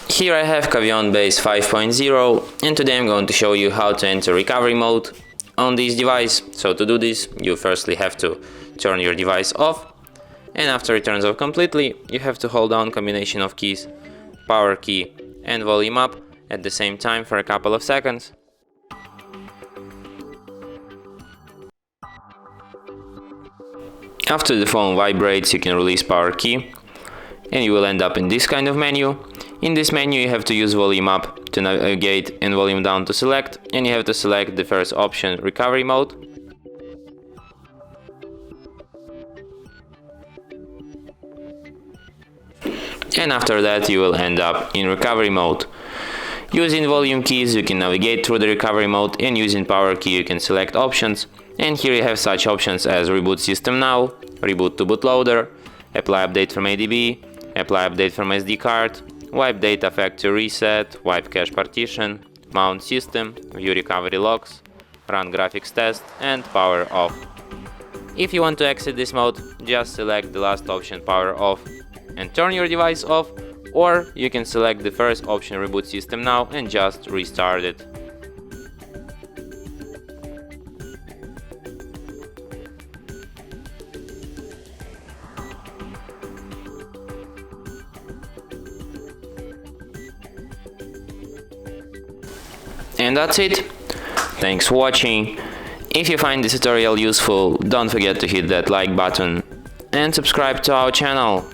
Here I have CAVION Base 5.0 and today I'm going to show you how to enter recovery mode on this device. So to do this, you firstly have to turn your device off, and after it turns off completely, you have to hold down combination of keys, power key and volume up at the same time for a couple of seconds. After the phone vibrates, you can release power key and you will end up in this kind of menu. In this menu you have to use volume up to navigate and volume down to select, and you have to select the first option, recovery mode. And after that you will end up in recovery mode. Using volume keys you can navigate through the recovery mode, and using power key you can select options. And here you have such options as reboot system now, reboot to bootloader, apply update from ADB, apply update from SD card, wipe data factory reset, wipe cache partition, mount system, view recovery logs, run graphics test, and power off. If you want to exit this mode, just select the last option, power off, and turn your device off, or you can select the first option, reboot system now, and just restart it. And that's it. Thanks for watching. If you find this tutorial useful, don't forget to hit that like button and subscribe to our channel.